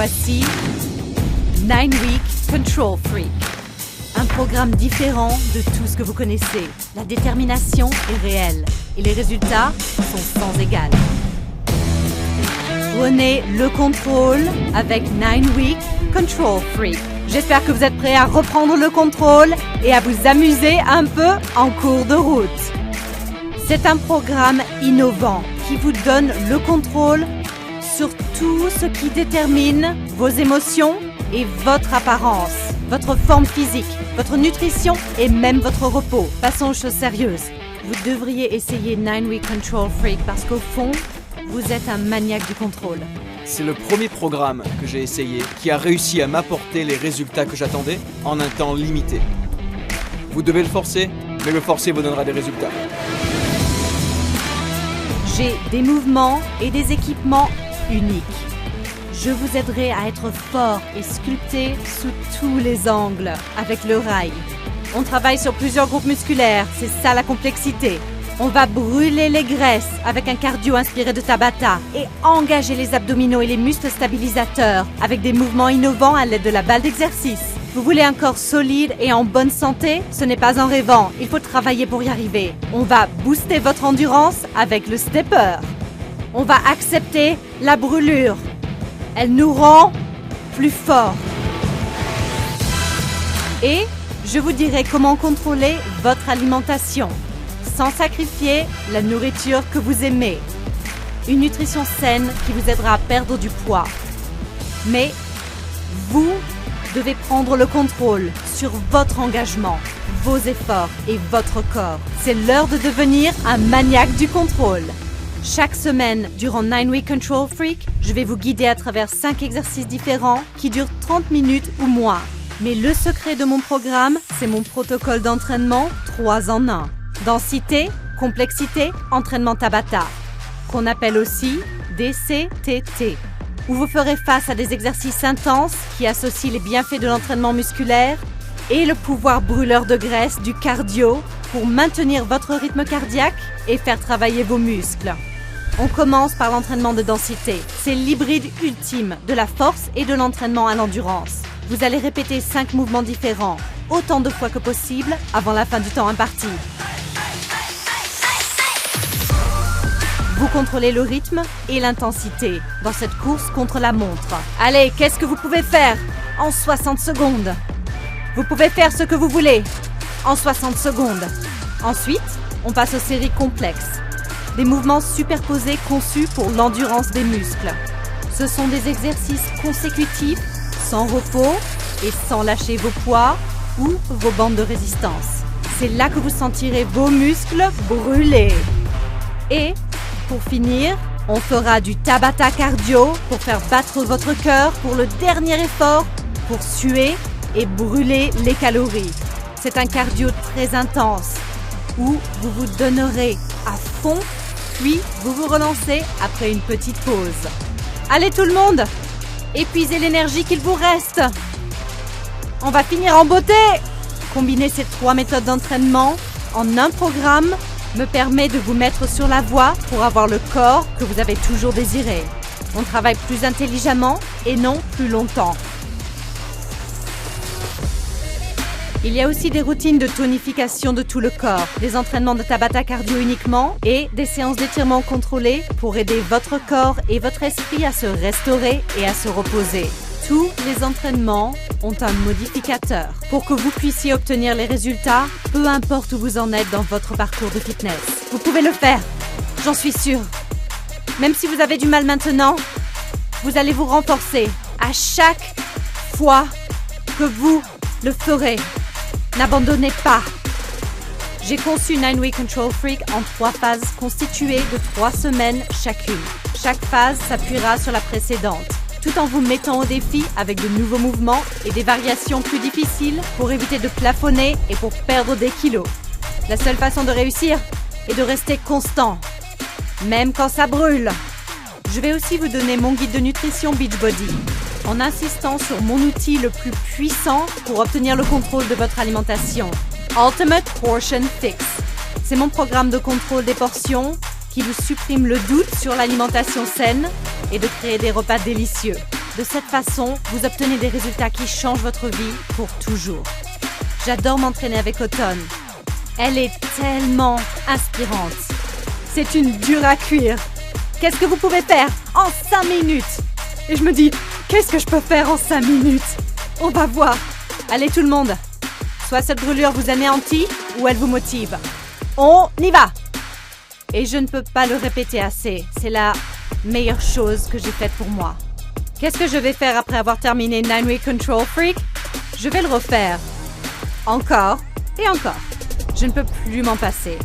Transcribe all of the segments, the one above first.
Voici 9 Week Control Freak. Un programme différent de tout ce que vous connaissez. La détermination est réelle et les résultats sont sans égal. Prenez le contrôle avec 9 Week Control Freak. J'espère que vous êtes prêts à reprendre le contrôle et à vous amuser un peu en cours de route. C'est un programme innovant qui vous donne le contrôle sur tout ce qui détermine vos émotions et votre apparence, votre forme physique, votre nutrition et même votre repos. Passons aux choses sérieuses. Vous devriez essayer 9 Week Control Freak parce qu'au fond, vous êtes un maniaque du contrôle. C'est le premier programme que j'ai essayé qui a réussi à m'apporter les résultats que j'attendais en un temps limité. Vous devez le forcer, mais le forcer vous donnera des résultats. J'ai des mouvements et des équipements uniques. Je vous aiderai à être fort et sculpté sous tous les angles avec le rail. On travaille sur plusieurs groupes musculaires, c'est ça la complexité. On va brûler les graisses avec un cardio inspiré de Tabata et engager les abdominaux et les muscles stabilisateurs avec des mouvements innovants à l'aide de la balle d'exercice. Vous voulez un corps solide et en bonne santé? Ce n'est pas en rêvant, il faut travailler pour y arriver. On va booster votre endurance avec le stepper. On va accepter la brûlure. Elle nous rend plus forts. Et je vous dirai comment contrôler votre alimentation sans sacrifier la nourriture que vous aimez. Une nutrition saine qui vous aidera à perdre du poids. Mais vous devez prendre le contrôle sur votre engagement, vos efforts et votre corps. C'est l'heure de devenir un maniaque du contrôle. Chaque semaine, durant 9 Week Control Freak, je vais vous guider à travers 5 exercices différents qui durent 30 minutes ou moins. Mais le secret de mon programme, c'est mon protocole d'entraînement 3 en 1. Densité, complexité, entraînement Tabata, qu'on appelle aussi DCTT, où vous ferez face à des exercices intenses qui associent les bienfaits de l'entraînement musculaire et le pouvoir brûleur de graisse du cardio pour maintenir votre rythme cardiaque et faire travailler vos muscles. On commence par l'entraînement de densité. C'est l'hybride ultime de la force et de l'entraînement à l'endurance. Vous allez répéter 5 mouvements différents, autant de fois que possible avant la fin du temps imparti. Vous contrôlez le rythme et l'intensité dans cette course contre la montre. Allez, qu'est-ce que vous pouvez faire en 60 secondes? Vous pouvez faire ce que vous voulez en 60 secondes. Ensuite, on passe aux séries complexes. Des mouvements superposés conçus pour l'endurance des muscles. Ce sont des exercices consécutifs, sans repos et sans lâcher vos poids ou vos bandes de résistance. C'est là que vous sentirez vos muscles brûler. Et pour finir, on fera du Tabata cardio pour faire battre votre cœur pour le dernier effort, pour suer et brûler les calories. C'est un cardio très intense où vous vous donnerez à fond, puis vous vous relancez après une petite pause. Allez tout le monde, épuisez l'énergie qu'il vous reste. On va finir en beauté. Combiner ces 3 méthodes d'entraînement en un programme me permet de vous mettre sur la voie pour avoir le corps que vous avez toujours désiré. On travaille plus intelligemment et non plus longtemps. Il y a aussi des routines de tonification de tout le corps, des entraînements de Tabata cardio uniquement et des séances d'étirement contrôlées pour aider votre corps et votre esprit à se restaurer et à se reposer. Tous les entraînements ont un modificateur pour que vous puissiez obtenir les résultats, peu importe où vous en êtes dans votre parcours de fitness. Vous pouvez le faire, j'en suis sûre. Même si vous avez du mal maintenant, vous allez vous renforcer à chaque fois que vous le ferez. N'abandonnez pas. J'ai conçu 9 Week Control Freak en 3 phases constituées de 3 semaines chacune. Chaque phase s'appuiera sur la précédente, tout en vous mettant au défi avec de nouveaux mouvements et des variations plus difficiles pour éviter de plafonner et pour perdre des kilos. La seule façon de réussir est de rester constant, même quand ça brûle. Je vais aussi vous donner mon guide de nutrition Beachbody, en insistant sur mon outil le plus puissant pour obtenir le contrôle de votre alimentation, Ultimate Portion Fix. C'est mon programme de contrôle des portions qui vous supprime le doute sur l'alimentation saine et de créer des repas délicieux. De cette façon, vous obtenez des résultats qui changent votre vie pour toujours. J'adore m'entraîner avec Autumn. Elle est tellement inspirante. C'est une dure à cuire. Qu'est-ce que vous pouvez faire en 5 minutes? Et je me dis, qu'est-ce que je peux faire en 5 minutes? On va voir. Allez tout le monde. Soit cette brûlure vous anéantit ou elle vous motive. On y va! Et je ne peux pas le répéter assez. C'est la meilleure chose que j'ai faite pour moi. Qu'est-ce que je vais faire après avoir terminé 9 Week Control Freak? Je vais le refaire. Encore et encore. Je ne peux plus m'en passer.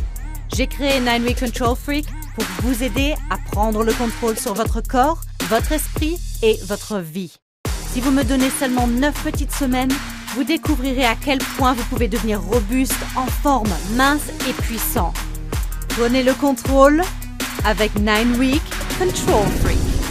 J'ai créé 9 Week Control Freak pour vous aider à prendre le contrôle sur votre corps, votre esprit et votre vie. Si vous me donnez seulement 9 petites semaines, vous découvrirez à quel point vous pouvez devenir robuste, en forme, mince et puissant. Prenez le contrôle avec 9 Week Control Freak.